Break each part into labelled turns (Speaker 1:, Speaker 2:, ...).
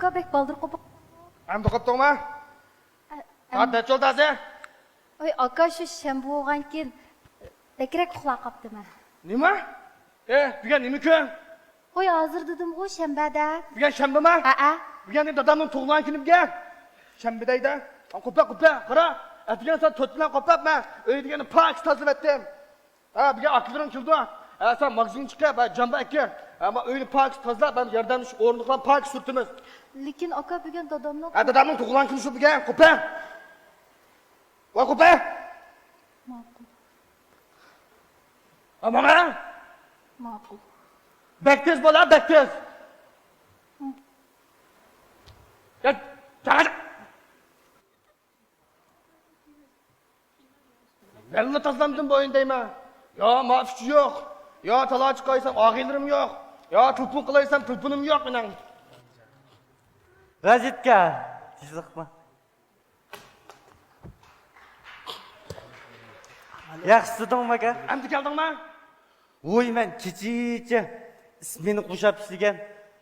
Speaker 1: aka bek baldır kopuk.
Speaker 2: Amda koptun mu? Hadi çol taze.
Speaker 1: Oy aka şu şembu olgan ken bekrek kula kaptı mı?
Speaker 2: Nima? Bir gen nimi kön?
Speaker 1: Oy hazır dedim o şembede.
Speaker 2: Bir gen şembe mi? Bir gen dadamın tuğulan kinim gel. Şembedeydi. Kopa, kara. Bir gen sen tuttulan kopa mı? Öyle diyeni pak tasvip ettim. Bir gen akıllarım kildi. Sen magazin çıkar, ben camba ekki. Ama öyle pak tasvip ben yerden orunluklan pak sürtünüz.
Speaker 1: Lekin aka bugün dadamla.
Speaker 2: Dadamın tuğulan kinim şu bir gen kopa. Vay kopa.
Speaker 1: Makul.
Speaker 2: Ama ne?
Speaker 1: Makul.
Speaker 2: Bektiz bola, bektiz. Ya, çağır. Benimle taslandım bu oyundayım ha. Ya mafişçi yok. Ya talağa çıkaysam ağıylarım yok. Ya tülpün kılaysam tülpünüm yok inan.
Speaker 3: Gazetka. Sıkma. Yaxşıdın aka?
Speaker 2: Emdi geldin mi?
Speaker 3: Oy men kechiche ismini qo'shab ishlagan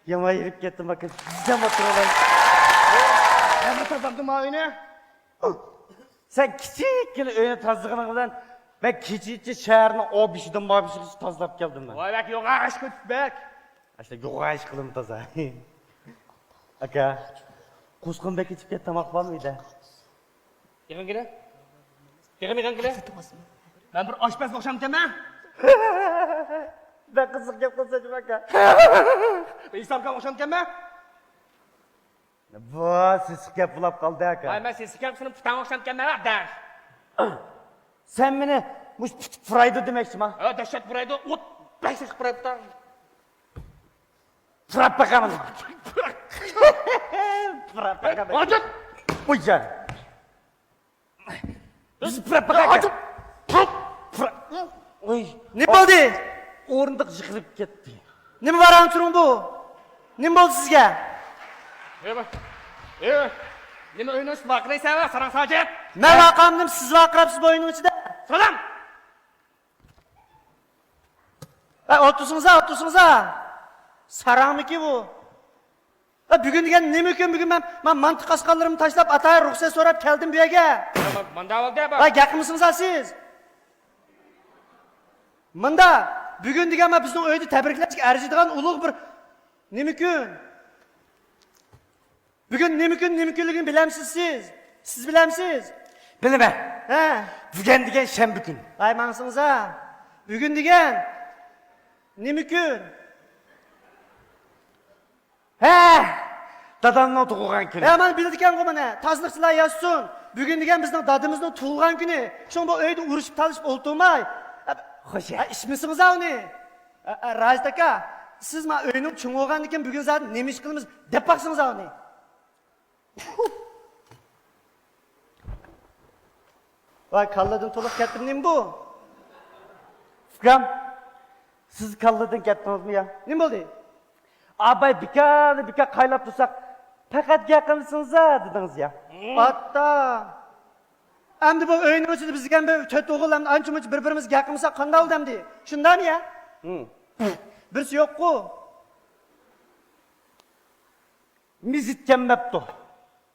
Speaker 3: yama yirib ketdim aka. Sizam o'tiraman.
Speaker 2: Emdi taslandım ha oyunu.
Speaker 3: Sen kichikkina uyni tozlig'ini bilan men kechiche shaharni obishidan mobishiga tozalab keldim men.
Speaker 2: Vay bek yok aşk bek.
Speaker 3: Ashla yo'g'ash qilim toza. Aka, qo'shqinbek ichib ket tomoq bormaydi.
Speaker 2: Yıkın gire. Yıkın gire. Ben bir aşpaz bakşam deme.
Speaker 3: Ben qiziq gap qilsam aka.
Speaker 2: Ben İslam'dan bakşam deme.
Speaker 3: Bu siz gap bulab qoldi aka.
Speaker 2: Ay ben sesi kapsının tutan bakşam deme der.
Speaker 3: Sen meni mush Fraydo demoqchimi?
Speaker 2: Dehşet buraydı. Ot. Ben ses buraydı da.
Speaker 3: Fırap bakalım. Fırap bakalım.
Speaker 2: Acıt.
Speaker 3: Uycan. Biz fırap bakalım. Oy.
Speaker 4: Ne bo'ldi?
Speaker 3: O'rindiq yiqilib ketdi.
Speaker 4: Nima varan turing bu? Nima bo'ldi sizga?
Speaker 2: Evet. Evet. Nima o'ynash vaqiraysan va sarang sajid.
Speaker 4: Men vaqamdim, siz vaqirabsiz bu o'yinning ichida.
Speaker 2: Salam.
Speaker 4: O'tirsingiz ha. Sarangmiki bu? Bugun degan nima ekan bugun men mantiq qasqonlarimni tashlab atay ruxsat so'rab keldim bu yerga.
Speaker 2: Manda oldi bu.
Speaker 4: Gapmisiniz siz? Manda bugun degan men bizning uyda tabriklashga arziydigan ulug' bir nima kun? Bugun nima kunligini bilamsiz siz? Siz bilamsiz?
Speaker 3: Bilaman.
Speaker 4: Ha?
Speaker 3: Bugun degan shanba kun.
Speaker 4: Aymansınız ha. Bugün degan nima kun?
Speaker 3: Ha! Dadamning tug'ilgan kuni.
Speaker 4: Mana biladigan ku mana. Tazliqchilar yozsin. Bugün degan bizning dadamizning tug'ilgan kuni. Shu bu uyda urushib talishib o'ltirmay.
Speaker 3: Xo'sh.
Speaker 4: İşmisiniz ha uni? Rajd aka, siz men uyning chung bo'lgandan keyin bugun zaten nima ish qilamiz deb baqsiniz ha uni. Vay kalladan to'liq ketdim nima bu?
Speaker 3: Fikram. Siz kalladan ketdingizmi ya?
Speaker 4: Nima bo'ldi?
Speaker 3: Abay bika qaylab tursak faqat yaqinmisiniz dedingiz ya.
Speaker 4: Hatta endi bu o'yinning ichida bizga ham to'rt o'g'il ham ancha-muncha bir-birimizga yaqinmisak qanday bo'ldi endi? Shundami ya? Birisi yo'q-ku.
Speaker 3: Mizit kelmabdi.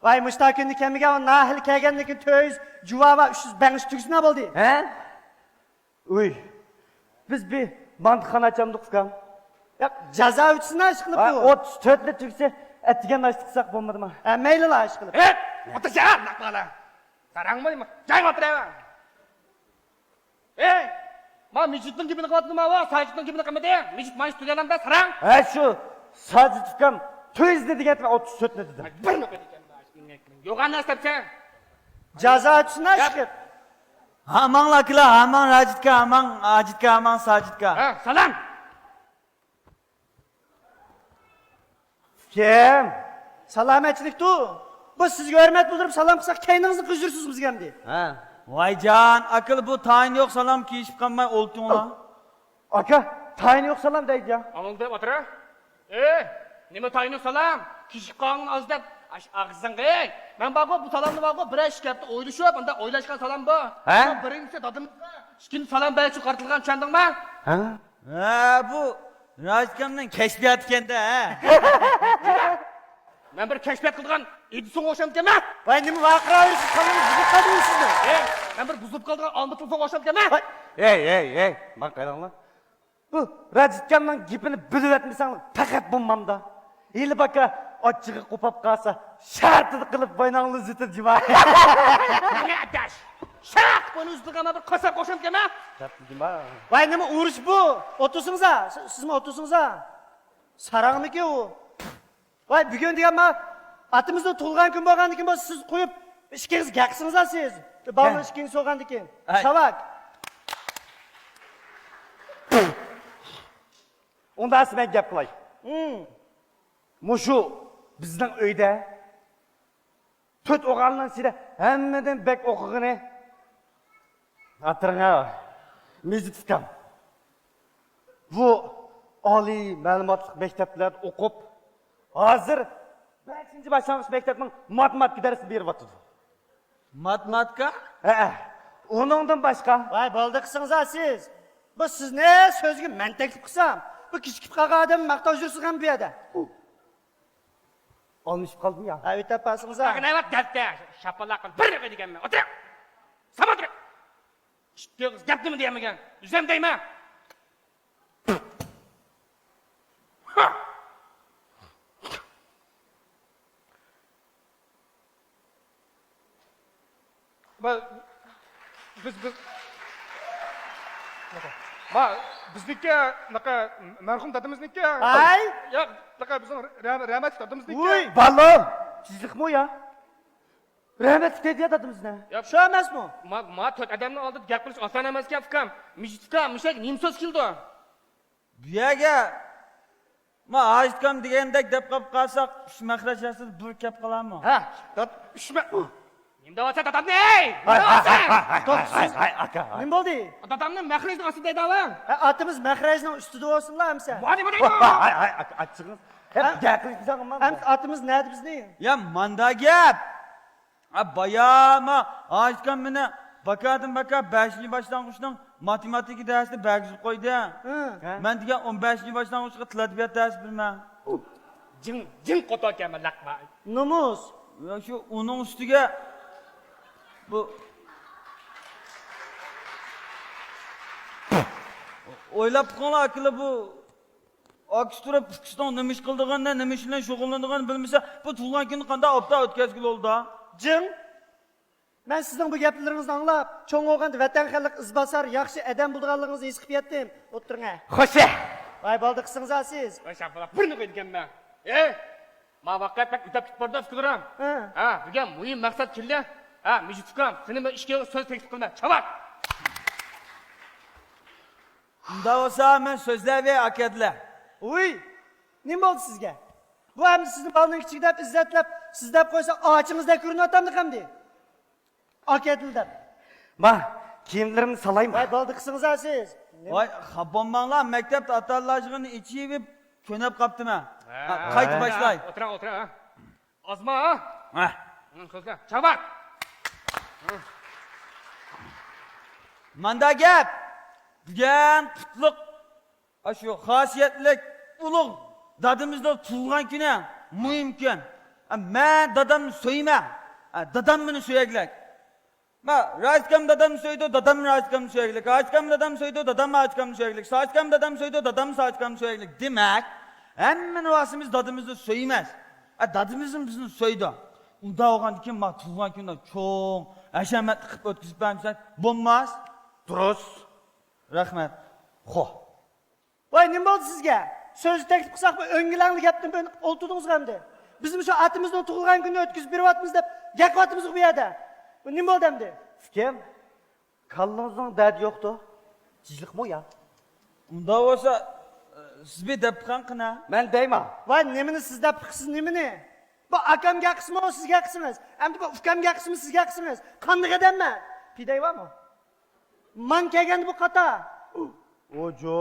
Speaker 4: Vay mushtakinni kamiga nahil kelgandan keyin 400 juva va 300 bangish tugisi nima bo'ldi?
Speaker 3: Ha? Uy. Biz bir bandxona açamdık fikram.
Speaker 4: Yo'q, jazo uchun ish qilib bu.
Speaker 3: 34 li tugsa atigan açtıksak bo'lmadimi?
Speaker 4: Mayli la ish qilib.
Speaker 2: Otursan naqala. Sarang mı? Jang oturayma. Ma mijitning gibini qilyaptimi va sajidning gibini qilmadi. Mijit mana studiyalarda sarang.
Speaker 3: Ha şu Sajid fikram 400 degan 34 li dedim.
Speaker 2: Bir nima ekan yo'q ana istapsan.
Speaker 4: Jazo uchun ish qilib.
Speaker 5: Hamanglar hamang Rajitka, hamang Ajitka, hamang Sajitka.
Speaker 2: Salam.
Speaker 3: Kim?
Speaker 4: Salomatchilik-tu. Bu sizga hurmat bildirib salom qilsak, kayningizni qizdirsiz bizga ham deydi.
Speaker 3: Ha.
Speaker 5: Vaycan, akıl bu tayin yok salam kiyishib qolmay o'ltinglar.
Speaker 3: Aka, tayin yo'q salom deydi ya.
Speaker 2: Amang deb o'tir. Nima tayini salam? Kishib qolgan ozdab ağzın qey. Men baqo bu salamni baqo bir ish gapni o'ylashib, unda o'ylashgan salam bu. Birinchi dadimizga ikkinchi salam baychi qartilgan tushundingmi?
Speaker 3: Ha?
Speaker 5: Ha bu Rajitkamning kashfiyati ekanda, ha.
Speaker 2: Ben bir keşfet kıldıgan Edison oşam deme.
Speaker 4: Vay nima vaqira yursiz, qanday buzib sizni?
Speaker 2: Ben bir buzulup kıldıgan Almıtılson oşam deme.
Speaker 3: Ey, bak qaranglar. Bu Rajitkanning gapini bilib etmisan faqat bulmamda. Eli baka ochig'i qo'pab qolsa, shartini qilib boynangni zitir jima.
Speaker 2: Ne adaş? Şak! Bunu üzdük ama bir kasap oşam deme.
Speaker 3: Jima.
Speaker 4: Vay nima urush bu? O'tirsingiz ha. Sizmi o'tirsingiz ha? Sarangmiki u? Vay bugun degan men atimizni tug'ilgan kun bo'lgandan keyin siz qo'yib ishkingiz gaqsiniz ha siz. Balni ishkingiz so'g'andan keyin.
Speaker 5: Ay.
Speaker 4: Shavak.
Speaker 3: Onda men gap qilay. Mushu bizning uyda 4 o'g'alning ichida hammadan bek o'qig'ini atirga Mejitskam. Bu oliy ma'lumotli maktablarda o'qib, hozir 5-boshlang'ich maktabning matematika darsi beryapti.
Speaker 5: Matematika?
Speaker 3: Ha, uningdan boshqa
Speaker 4: Vay bo'ldi qilsangiz ha siz. Bu sizni so'zga men taklif qilsam, bu kichkib qolgan odam maqtov yursiz ham bu yerda.
Speaker 3: olmishib qoldim ya.
Speaker 4: Ha, o'tib pasing'iz ha.
Speaker 2: Ne var dertte? Şapalakın bir ne diyen ben. Otur. Sama otur. İşte kız yaptı mı diyemegen. Düzem değme. Biz bizniki naka merhum dadımızniki.
Speaker 4: Ay!
Speaker 2: Ya naka bizim rahmet dadımızniki.
Speaker 4: Uy!
Speaker 3: Ballo! Sizlikmi ya? Rahmet dedi adamız ne?
Speaker 4: Shu emasmi?
Speaker 2: Ma to'rt odamni oldida gap qilish oson emas ekan ukam. Mijitga mushak nimsoz keldi.
Speaker 5: Bu yerga ma ayitkam degandek deb qolib qolsak, ish mahrajasiz bir gap qilammi?
Speaker 2: Ha, dad ishma. Nimda olsa dadamni ey!
Speaker 3: Hay aka.
Speaker 4: Nima bo'ldi?
Speaker 2: Dadamni mahrajni ostida deydi.
Speaker 4: Atimiz mahrajning ustida bo'lsinlar hamsa.
Speaker 2: Vadi bu
Speaker 3: Hay açsınız. Hep gaklik bize
Speaker 4: Ham atimiz nadi bizni?
Speaker 5: Ya manda gap. Bayama ayitkam meni bakadim 5-chi boshlang'ichning matematika darsida bag'izib qo'ydi. Men degan 15-chi boshlang'ichga til adabiyot darsi bilman.
Speaker 2: Jin qo'to kaman laqma.
Speaker 4: Numus.
Speaker 5: Ya shu uning ustiga bu o'ylab qo'yinglar akila bu Akstura Pokiston nima ish qildiganda, nima ish bilan shug'ullanganini bilmasa, bu tug'ilgan kunni qanday obda o'tkazgil oldi?
Speaker 4: Jin. Men sizning bu gaplaringizni anglab, cho'ng o'g'anda vatan xalq izbosar, yaxshi odam bo'lganligingizni his qilib yetdim. O'tiring.
Speaker 3: Hoşe.
Speaker 4: Vay bo'ldi qilsangiz ha siz.
Speaker 2: Şapalak bir ne qo'yganman. Ma vaqt pek o'tib ketib bordi fikrim. Ha, degan muhim maqsad keldi. Ha, Mijitga seni ben ishga so'z taklif qilma. Chavak.
Speaker 5: Unda bo'lsa men so'zlayver akadlar.
Speaker 4: Uy! Nima bo'ldi sizga? Bu ham sizni balning kichik deb izzatlab, siz deb qo'ysa, ochingizda ko'rinyapti hamdi. Akadil deb.
Speaker 3: Ma kiyimlerini salayım.
Speaker 4: Vay bo'ldi qilsangiz ha siz.
Speaker 5: Voy, xafonmanglar, maktabda atallasligini ichib ko'nab qopdimi? Qayta boshlay.
Speaker 2: O'tira. Ozma ha.
Speaker 5: Ha.
Speaker 2: So'zla. Chavak.
Speaker 5: Manda gap. Degan qutlug' shu xosiyatlik ulug' dadamizning tug'ilgan kuni muhim kun. Men dadamni so'yman. Dadam meni so'yaglak. Ma Rajkam dadam so'ydi, dadam Rajkamni so'yaglak. Rajkam dadam so'ydi, dadam Rajkamni so'yaglak. Sajkam dadam so'ydi, dadam Sajkamni so'yaglak. Demak, hamma vasimiz dadamizni so'ymas. Dadamiz bizni so'ydi. Unda olgandan keyin men tug'ilgan kunda cho'ng hashamat qilib o'tkazib bersak, bo'lmas.
Speaker 3: Durust.
Speaker 5: Rahmat.
Speaker 3: Xo'p.
Speaker 4: Voy nima bo'ldi sizga? So'zni taklif qilsak, bu o'ngilangli gapdan beni o'ltirdingiz hamdi. Bizim shu atimizning tug'ilgan kunini o'tkazib beryapmiz deb gaqiryapmiz bu yerda. Bu nima bo'ldi hamdi?
Speaker 3: Kim? Kallınızın derdi yoktu. Sizlikmi ya?
Speaker 5: Unda bo'lsa siz bir deb qana.
Speaker 3: Ben deyman.
Speaker 4: Voy nimani siz deb qilsiz nimani? Bu akamga qismi, sizga qismiz. Endi bu ukamga qismi, sizga qismiz. Qanday odamman? Pidayvami? Men kelganda bu qata.
Speaker 3: Ojo.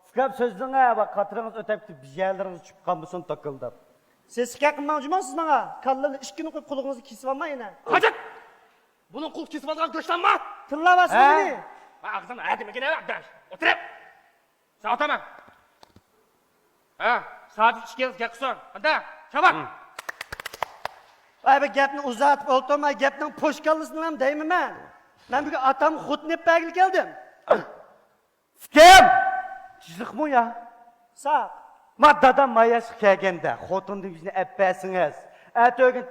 Speaker 3: Skap sözüne bak katırınız ötepti bir yerleriniz çıkan mısın takıldı.
Speaker 4: Siz sikak qilmoqchiman siz menga. Kallanni ishkini qo'yib qulig'ingizni kesib olmayina.
Speaker 2: Hajat. Bunun qul kesib olgan do'stlanma.
Speaker 4: Tillabasmi meni?
Speaker 2: Ağzını ayetime arkadaş. Oturup. Sağ tamam. Ha, saat 2'ye yakışır. Hadi, çabuk.
Speaker 4: Vay be gapni uzatib o'ltirmay, gapning po'shkallisini ham deymi men? Men bugun atam xudni bagil keldim.
Speaker 3: Kim? Sizlikmi ya?
Speaker 4: Sağ.
Speaker 3: Ma dadam mayaş kelgende, xotundu bizini epbesiniz. Ögün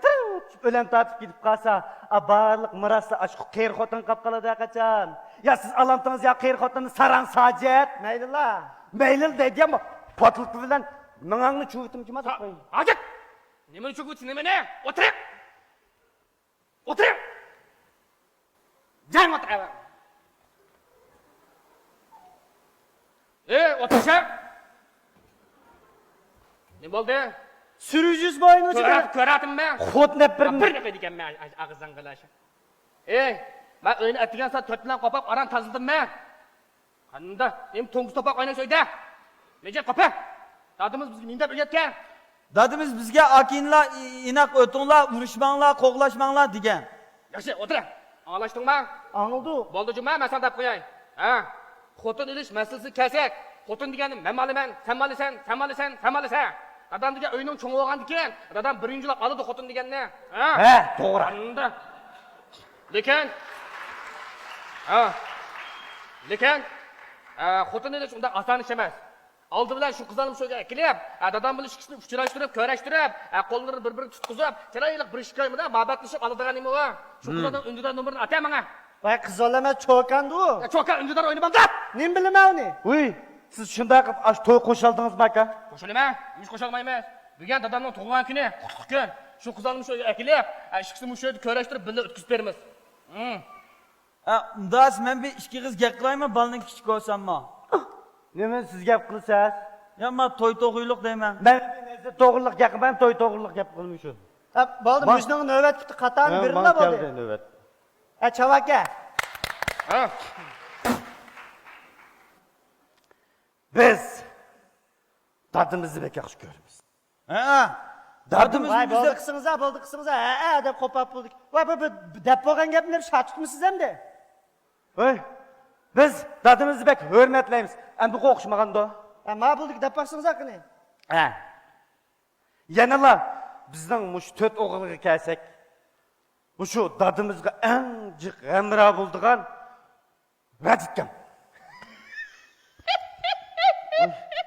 Speaker 3: ölen tartip gidip kalsa, barlık mırası aşkı kıyır xotun kapkaladı kaçan. Ya siz alamtınız ya kıyır xotunu saran sacet.
Speaker 4: Meyli la.
Speaker 3: Meylil dedi ama patılıklı bilen mınağını çuvutum kime tutmayın.
Speaker 2: Acık! Nemeni çok uçsun nemeni? Oturayım! Oturayım! Can oturayım! Otur sen! Ne oldu?
Speaker 4: Sürücüs boyunu çıkar.
Speaker 2: Köratım ben!
Speaker 3: Xot ne bir...
Speaker 2: Bir nefe diyeceğim ben ağızdan kılaşı. Ben öyle ettiğin saat törtünden kopap aran tazıldım ben. Kanında benim tongus topak oyna söyde. Necet kopar. Tadımız bizim imdat öğretken.
Speaker 5: Dadimiz bizga akinlar, inak o'tinglar, urishmanglar, qo'g'lashmanglar degan.
Speaker 2: Yaxshi, o'tir. Anlaştın mı?
Speaker 4: Anıldı.
Speaker 2: Bo'ldi Cuma, men sana deb qo'yay. Ha. Xotin ilish masalasi kelsak, xotin deganim men maliman, sen malisan, sen malisan, sen malisan. Dadam degan uyning cho'ng bo'lgan ekan. Dadam birinchilab oladi xotin deganni. Ha?
Speaker 3: He, to'g'ri.
Speaker 2: Anda. Lekin Lekin xotin ilish unda oson ish emas. Aldı bilan shu qizlarni shu kelib, dadam bilan ishni uchrashtirib, ko'rashtirib, qo'llarini bir-biriga tutqizib, chiroyli bir ish qo'ymada muhabbatlashib oladigan nima u? Shu qizlardan undidan nomerini atay menga.
Speaker 4: Vay kızolama çoğukandı o.
Speaker 2: Cho'ka undidan o'ynayman da.
Speaker 4: Nem bilmem onu.
Speaker 3: Uy, siz shunday qilib ash to'y qo'shaldingiz mi aka?
Speaker 2: Qo'shilaman, hech qo'sholmaymiz. Bugun dadamning tug'ilgan kuni, qutlug' kun. Shu qizlarni shu kelib, ishni shu yerda ko'rashtirib, birga o'tkazib beramiz.
Speaker 5: Undas men bir ikki qiz gap qilaymi, balning kichik bo'lsammi?
Speaker 3: Nima siz gap qilasiz?
Speaker 5: Ya men to'y to'g'iyliq deyman.
Speaker 3: Ben to'g'riliq gap qilmam, to'y to'g'riliq gap qilmishim.
Speaker 4: Baldı müjdenin nöbet gitti katanı birine baldı.
Speaker 3: növbet.
Speaker 4: Çavaka.
Speaker 3: Biz dadimizni bek yaxshi ko'ramiz. Dadimiz
Speaker 4: Vay
Speaker 5: bizde
Speaker 4: boldu kısınıza. Dep kopap bulduk. Vay bu dep boğan gapini hep şart tutmuşsuz hem de.
Speaker 3: Oy, biz dadimizni bek hurmatlaymiz. Endi bu o'xshamaganda.
Speaker 4: Ma bulduk dep baksınız hakkını.
Speaker 3: Ha. Yanala bizning mush 4 o'g'ilga kelsak, shu dadimizga eng jiq g'amra bo'ldigan Rajitkan.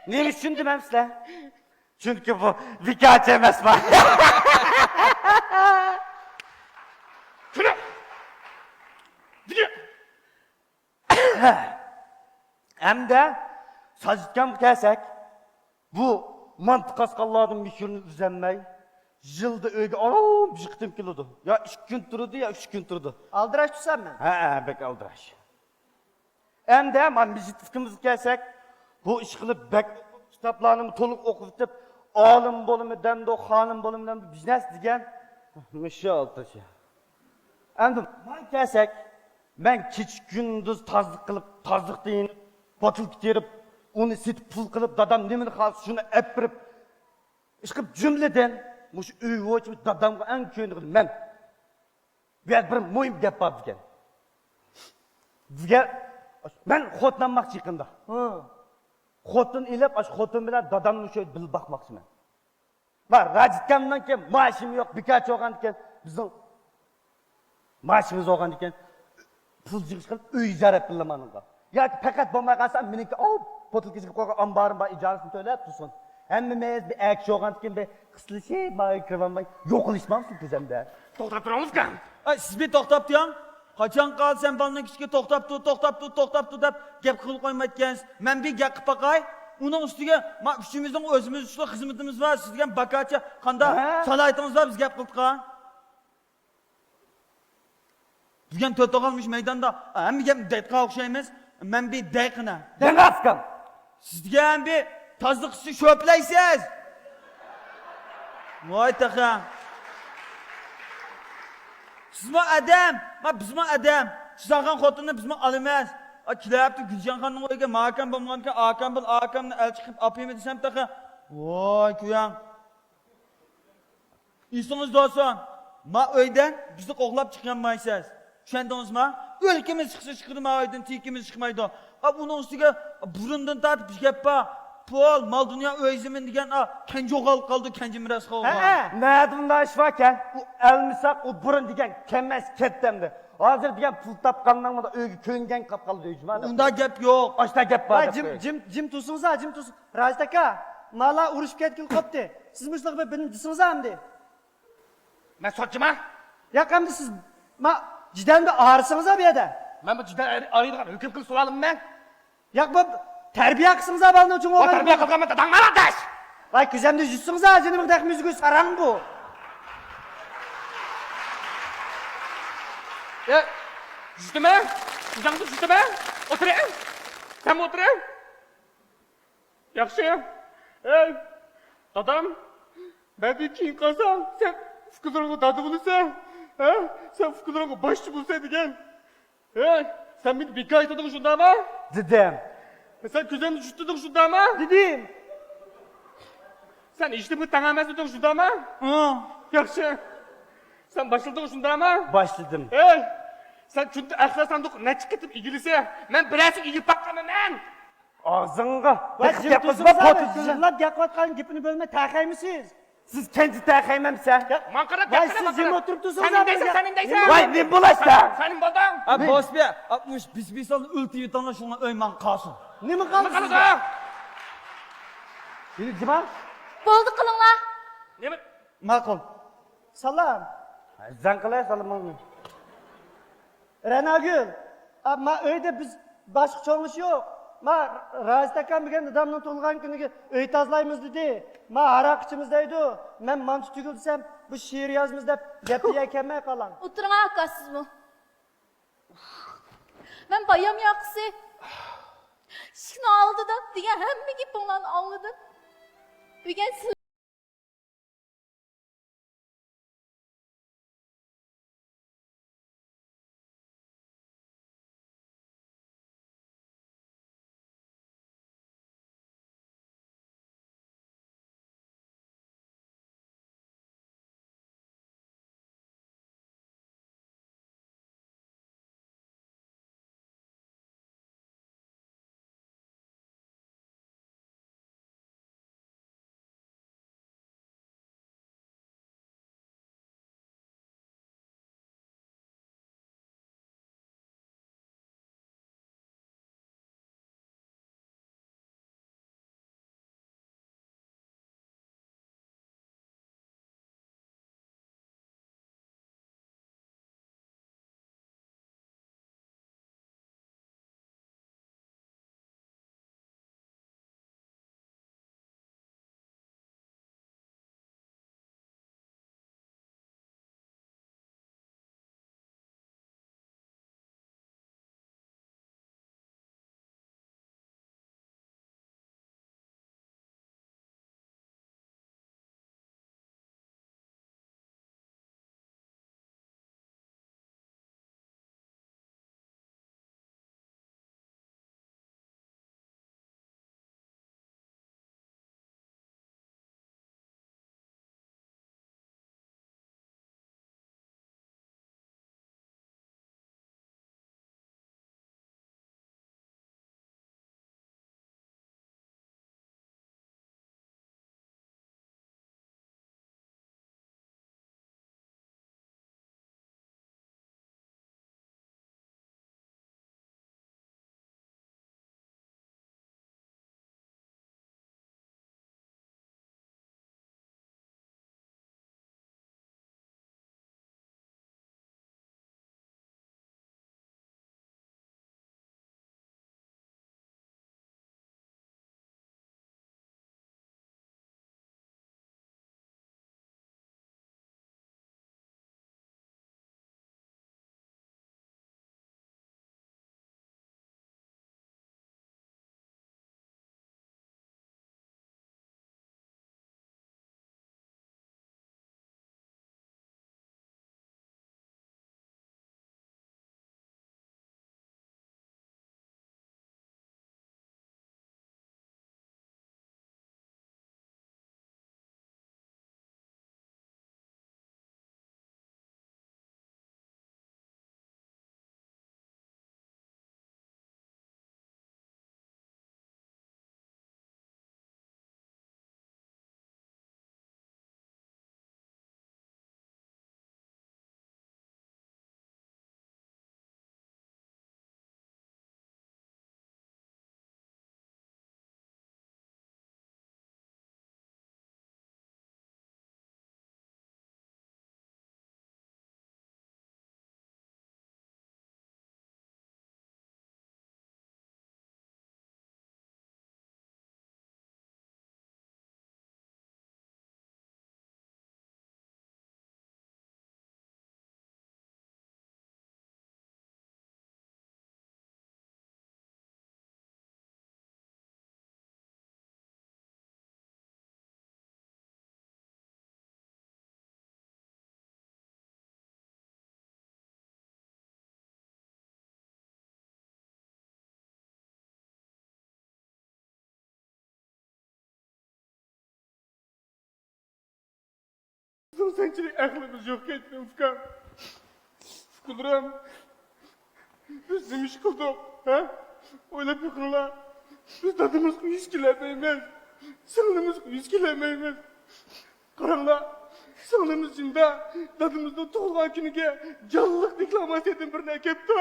Speaker 3: Nima uchun demamsizlar? Chunki bu vikacha emasmi? Hamda Sajidkan kelsak, bu mantiq qasqallarning mehrini uzanmay, yılda öyle aram çıktım kilodu. Ya 2 gün durdu ya 3 gün durdu.
Speaker 4: Aldıraş tutsam ben.
Speaker 3: Ha, bek aldıraş. Hem de man bizim fikrimiz gelsek, bu iş kılıp bek kitaplarını toluk okuyup, alim bölümü demde o hanım bölümünden biznes diyen, mışı altışı. Hem de man gelsek, ben küçük gündüz tazlık kılıp, tazlık deyin, batıl giderip, onu sit pul kılıp, dadam nemini kalsın, şunu epirip, işkıp cümleden, muş üy voçu dadamga en köyünü men. Bir mühim gap var diken. Ben xotlanmak yıkında. Xotun ilip, xotun bilen dadamın şöyle bil bakmakçı men. Var, Rajitkan'dan ki maaşım yok, birkaç olgan diken, bizim maaşımız olgan diken, pul çıkış kılıp üy icaret bilemanınga. Ya ki pekat bomba kalsam, benimki, potul kesip koyga ambarım var, icaresini söyleyip dursun. Hem meğez bir ekşi olgan diken, bir kıslı şey, bana kırvanmayı, yok ilişmamsın tüzemde.
Speaker 2: To'xtab turamiz kan.
Speaker 5: siz bir to'xtab turing. Qachon qolsam balning kichikka to'xtab tur deb gap qilib qo'ymayotgansiz. Men bir gap qilib boqay. Uning ustiga men uchimizning o'zimiz uchun xizmatimiz bor. Siz degan bakacha qanday salohiyatimiz bor biz gap qilib qo'ygan. Bugun to'tog'ilmish maydonda hamma gap dayqqa o'xshaymiz. Men bir dayqina.
Speaker 3: Dengaskan.
Speaker 5: Siz degan bir tozliqni sho'playsiz. Voy taxam. Sizmi adam, bizmi adam. Siz algan xotinni bizmi olamas. Kelibdi Guljon xonning o'yiga mahkam bo'lgankan, akamni elchi qilib opaymi desam taqa. Voy kuyam. Esingiz bo'lsin. Ma uydan bizni qo'g'lab chiqmaysiz. Tushundingizmi? O'lkamiz chiqsa chiqdi, ma uydan tikimiz chiqmaydi. Buning ustiga burundan tortib gap bor. pul, mal dünya özümün degan kenji oğal kaldı, kenji miras kaldı.
Speaker 4: He.
Speaker 3: Nerede bunda iş varken, o elmisak, o burun diyen kemmez kettemdi. Hazır diyen pul tapkandan da öyle köyünden kapkalı döyücüm.
Speaker 5: Unda gap yok.
Speaker 3: Açta gep var.
Speaker 4: Vay jim tursunuz ha, jim tursun. Raşit aka, mala urushib ketgil qopti. Siz mushliq bir bilimcisiz hamdi.
Speaker 2: Ben sotçuma.
Speaker 4: Ya qamdi siz jidan bir ağrısınız ha bu yerda.
Speaker 2: Ben bu cidden araydıgan hüküm kıl sualım ben.
Speaker 4: Ya bu terbiye qilsiniz ha balni uchun
Speaker 2: O
Speaker 4: o'g'il.
Speaker 2: terbiye kılgamı da dağma kardeş.
Speaker 4: Vay kuzamda jutsiniz ha, jini bir müziği sarang bu.
Speaker 2: Ya, düştüme. Kucağımda düştüme. Oturayım. Sen mi oturayım? Yakşı. Ey, adam. Ben bir kim kalsam, sen fıkılarını dadı bulursa, sen fıkılarını başçı bulsa diyen. Sen beni bir kayıt edin şunda ama.
Speaker 3: Dedim.
Speaker 2: Sen kucağımda düştüdün şunda ama.
Speaker 4: Dedim.
Speaker 2: Sen işte bu tangamaz edin şunda ama. Yakşı. Sen başladın şunda ama.
Speaker 3: Başladım.
Speaker 2: Sen çünkü akhlasandık ne çıkıtıp ilgilisi. Ben birisi ilgi bakmam ben.
Speaker 3: Ağzınga.
Speaker 4: Vay
Speaker 3: Bak
Speaker 4: jim
Speaker 3: yapmasın
Speaker 4: tursunuz
Speaker 3: bak
Speaker 4: ha,
Speaker 3: potu.
Speaker 4: yig'lab gapotgan gapini bo'lmay taqaymisiz?
Speaker 3: Siz kendi takayımemsen.
Speaker 2: Mankara
Speaker 4: Vay siz jim o'tiribdursiz
Speaker 2: Senin deysen, senin deysen.
Speaker 3: Vay ne bulaşta.
Speaker 2: Senin buldun.
Speaker 5: Ha boş be. 60 biz son ultiyi tanışına öyman kalsın.
Speaker 4: Nima
Speaker 2: Ne
Speaker 4: qoldi
Speaker 2: kalı
Speaker 4: sizga?
Speaker 2: da?
Speaker 3: Yürü Cimal.
Speaker 1: Bo'ldi qilinglar.
Speaker 2: Ne mi?
Speaker 4: Ma'qul. Salom.
Speaker 3: Zankılaya salım.
Speaker 4: Ranagul. Ma uyda biz boshqa cho'ng'ish yo'q. Ma Raisat akam degan dadamning tug'ilgan kuniga uy tozalaymiz dedi. Ma aroq ichimiz deydi. Men mantu tugil desam, bu she'r yozmiz deb gapga kelmay qolang.
Speaker 1: O'tiring aka sizmi? Men bayam yoqsi. Shuni oldida degan hamma gapinglarni angladim. Bugun
Speaker 2: Bizim sençilik aklımız yok ettim Ufkam. Ufkuduram. Biz ne iş kıldık? Ha? Öyle bir kırla. Biz tadımız yüz kilemeyimiz. Sınırımız yüz kilemeyimiz. Karanla. Sınırımız içinde tadımızda tuğulgan günüge canlılık deklamasyon edin bir ne kepti.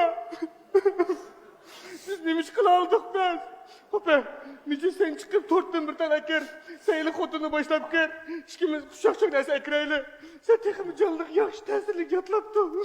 Speaker 2: Biz ne iş kıla aldık biz? Hoppe, nice sen çıkıp torttan bir tane ekir. Seyli kotunu başlap kir. İşkimiz kuşak çok neyse ekireyli. Sen tekimi canlılık yakşı tesirlik yatlaptın.